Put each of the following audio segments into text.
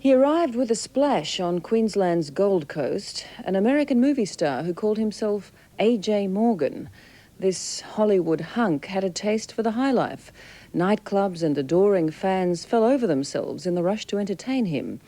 He arrived with a splash on Queensland's Gold Coast, an American movie star who called himself AJ Morgan. This Hollywood hunk had a taste for the high life. Nightclubs and adoring fans fell over themselves in the rush to entertain him.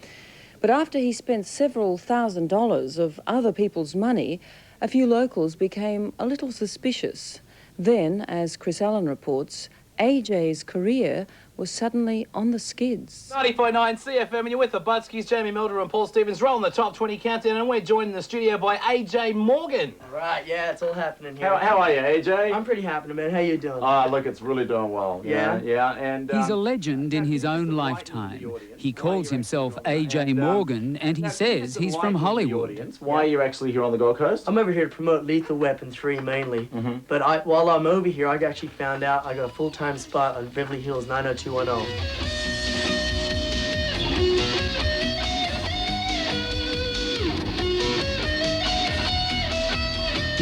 But after he spent several $1,000s of other people's money, a few locals became a little suspicious. Then, as Chris Allen reports, AJ's career was suddenly on the skids. 90.9 CFM, and you're with the Budskis, Jamie Milder and Paul Stevens, rolling the top 20 countdown, and we're joined in the studio by AJ Morgan. Right, yeah, it's all happening here. How are you, AJ? I'm pretty happy, man. How you doing? Look, it's really doing well. Yeah? And he's a legend in his own lifetime. He calls himself AJ Morgan, and he says he's from Hollywood. Why are you actually here on the Gold Coast? I'm over here to promote Lethal Weapon 3 mainly. But while I'm over here, I actually found out I got a full-time spot on Beverly Hills 90210. He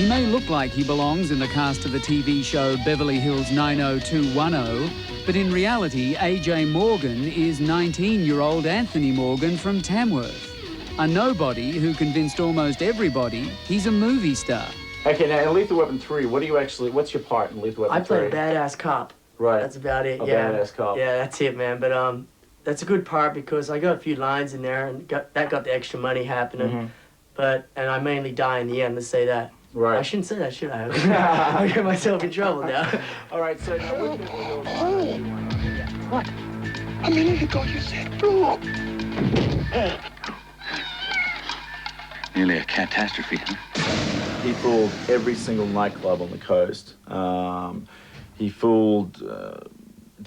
may look like he belongs in the cast of the TV show Beverly Hills 90210, but in reality, AJ Morgan is 19-year-old Anthony Morgan from Tamworth. A nobody who convinced almost everybody he's a movie star. Okay, now in Lethal Weapon 3, what's your part in Lethal Weapon 3? I play a badass cop. Right. That's about it, a yeah. Badass cop. Yeah, that's it, man. But that's a good part because I got a few lines in there and that got the extra money happening. And I mainly die in the end, let's say that. Right. I shouldn't say that, should I? I'll get myself in trouble now. All right, so now What? A minute ago you said blue. Nearly a catastrophe, huh? He fooled every single nightclub on the coast. He fooled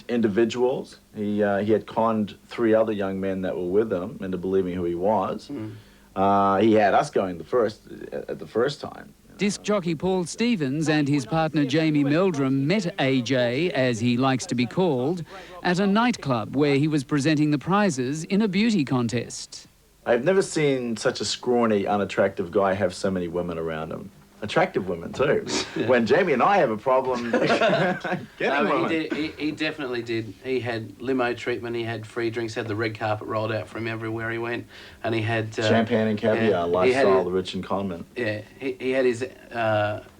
individuals. He had conned 3 other young men that were with him into believing who he was. He had us going at the first time. Disc jockey Paul Stevens and his partner Jamie Meldrum met AJ, as he likes to be called, at a nightclub where he was presenting the prizes in a beauty contest. I've never seen such a scrawny, unattractive guy have so many women around him. Attractive women, too. When Jamie and I have a problem getting women. He definitely did. He had limo treatment, he had free drinks, had the red carpet rolled out for him everywhere he went, and he had... champagne and caviar, lifestyle, the rich and conman. Yeah, he had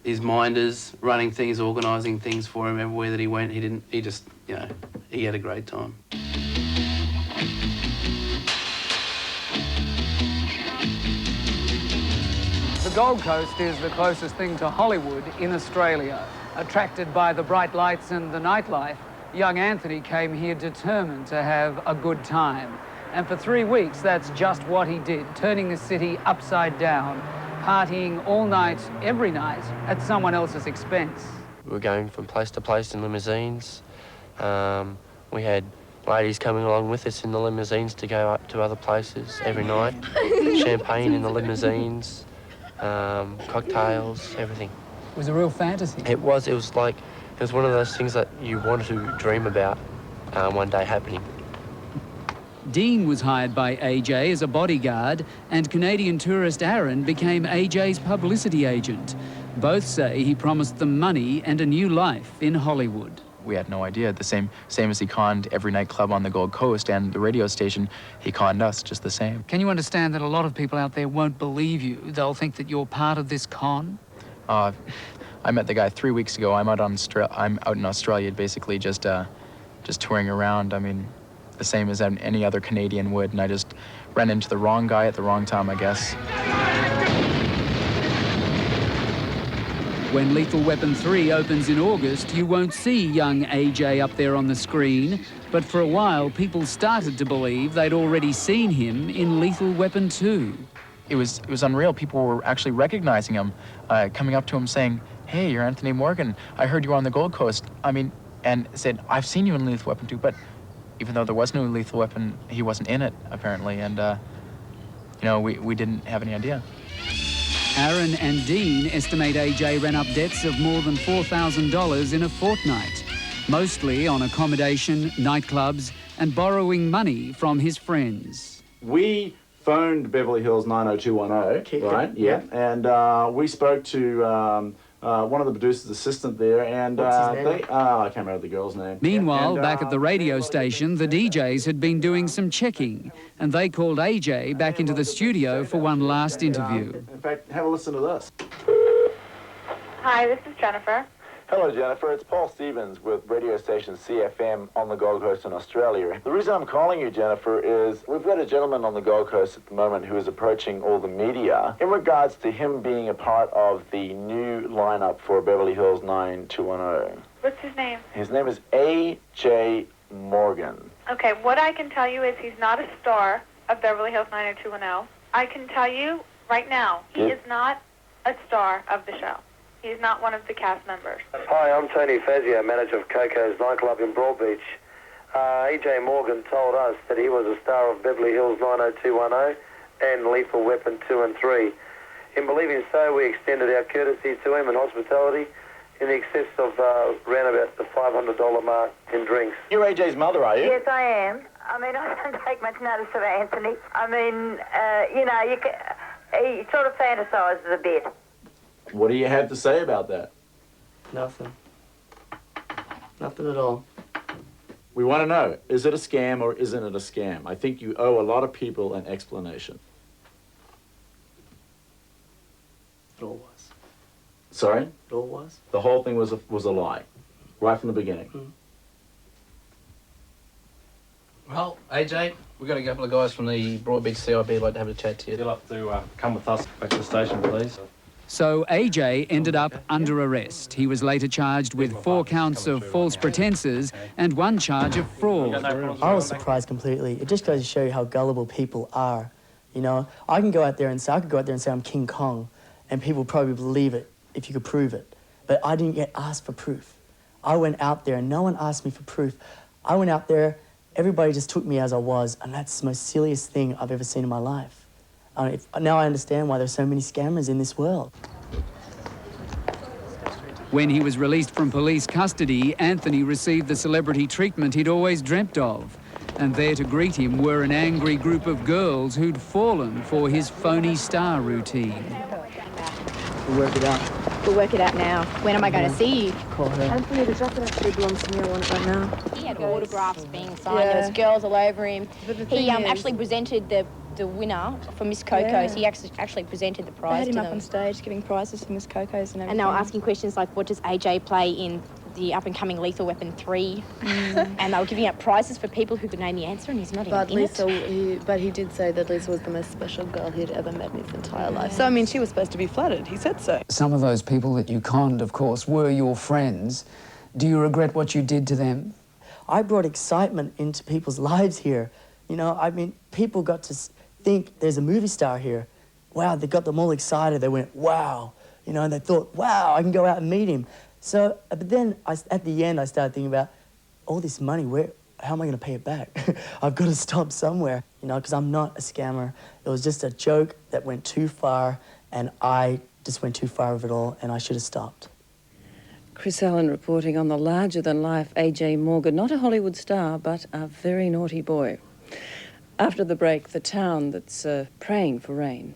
his minders running things, organising things for him everywhere that he went. He just, he had a great time. The Gold Coast is the closest thing to Hollywood in Australia. Attracted by the bright lights and the nightlife, young Anthony came here determined to have a good time. And for 3 weeks, that's just what he did, turning the city upside down, partying all night, every night, at someone else's expense. We were going from place to place in limousines. We had ladies coming along with us in the limousines to go up to other places every night. Champagne in the limousines. Cocktails, everything. It was a real fantasy. It was one of those things that you wanted to dream about one day happening. Dean was hired by AJ as a bodyguard, and Canadian tourist Aaron became AJ's publicity agent. Both say he promised them money and a new life in Hollywood. We had no idea. The same as he conned every nightclub on the Gold Coast and the radio station, he conned us just the same. Can you understand that a lot of people out there won't believe you? They'll think that you're part of this con? I met the guy 3 weeks ago. I'm out in Australia, basically just touring around. I mean, the same as any other Canadian would, and I just ran into the wrong guy at the wrong time, I guess. When Lethal Weapon 3 opens in August, you won't see young AJ up there on the screen, but for a while, people started to believe they'd already seen him in Lethal Weapon 2. It was unreal. People were actually recognizing him, coming up to him saying, "Hey, you're Anthony Morgan. I heard you were on the Gold Coast." I mean, and said, "I've seen you in Lethal Weapon 2, but even though there was no Lethal Weapon, he wasn't in it, apparently, and, we didn't have any idea. Aaron and Dean estimate AJ ran up debts of more than $4,000 in a fortnight, mostly on accommodation, nightclubs, and borrowing money from his friends. We phoned Beverly Hills 90210, right? Yeah. And we spoke to one of the producer's assistant there, and What's his name? I can't remember the girl's name. Meanwhile, And, back at the radio station, the DJs had been doing some checking, and they called AJ back into the studio for one last interview. In fact, have a listen to this. Hi, this is Jennifer. Hello, Jennifer. It's Paul Stevens with radio station CFM on the Gold Coast in Australia. The reason I'm calling you, Jennifer, is we've got a gentleman on the Gold Coast at the moment who is approaching all the media in regards to him being a part of the new lineup for Beverly Hills 90210. What's his name? His name is A.J. Morgan. Okay, what I can tell you is he's not a star of Beverly Hills 90210. I can tell you right now, he is not a star of the show. He's not one of the cast members. Hi, I'm Tony Fazio, manager of Coco's nightclub in Broadbeach. A.J. Morgan told us that he was a star of Beverly Hills 90210 and Lethal Weapon 2 and 3. In believing so, we extended our courtesy to him and hospitality in excess of around about the $500 mark in drinks. You're A.J.'s mother, are you? Yes, I am. I mean, I don't take much notice of Anthony. I mean, you know, he sort of fantasises a bit. What do you have to say about that? Nothing. Nothing at all. We want to know, is it a scam or isn't it a scam? I think you owe a lot of people an explanation. It all was. Sorry? It all was. The whole thing was a lie, right from the beginning. Well, AJ, we've got a couple of guys from the Broadbeach CIB like to have a chat to you. You'll have to come with us back to the station, please. So AJ ended up under arrest. He was later charged with 4 counts of false pretences and 1 charge of fraud. I was surprised completely. It just goes to show you how gullible people are. You know, I could go out there and say I'm King Kong, and people probably believe it if you could prove it. But I didn't get asked for proof. I went out there and no one asked me for proof. I went out there, everybody just took me as I was, and that's the most silliest thing I've ever seen in my life. Now I understand why there's so many scammers in this world. When he was released from police custody, Anthony received the celebrity treatment he'd always dreamt of. And there to greet him were an angry group of girls who'd fallen for his phony star routine. We'll work it out. We'll work it out now. When am I going to see you? Call her. Anthony, the jacket actually belongs to me. I want it right now. He had autographs being signed. There was girls all over him. He actually presented the winner for Miss Coco's. He actually presented the prize They had him to up them. on stage giving prizes for Miss Coco's and everything. And they were asking questions like, what does AJ play in the up-and-coming Lethal Weapon 3? And they were giving out prizes for people who could name the answer, and he's not even in it. But he did say that Lisa was the most special girl he'd ever met in his entire life. So, I mean, she was supposed to be flattered. He said so. Some of those people that you conned, of course, were your friends. Do you regret what you did to them? I brought excitement into people's lives here. You know, I mean, people got to think there's a movie star here. Wow, they got them all excited. They went, wow. You know, and they thought, wow, I can go out and meet him. So, but then at the end, I started thinking about all this money, how am I going to pay it back? I've got to stop somewhere, you know, because I'm not a scammer. It was just a joke that went too far, and I just went too far with it all, and I should have stopped. Chris Allen reporting on the larger-than-life A.J. Morgan, not a Hollywood star, but a very naughty boy. After the break, the town that's praying for rain.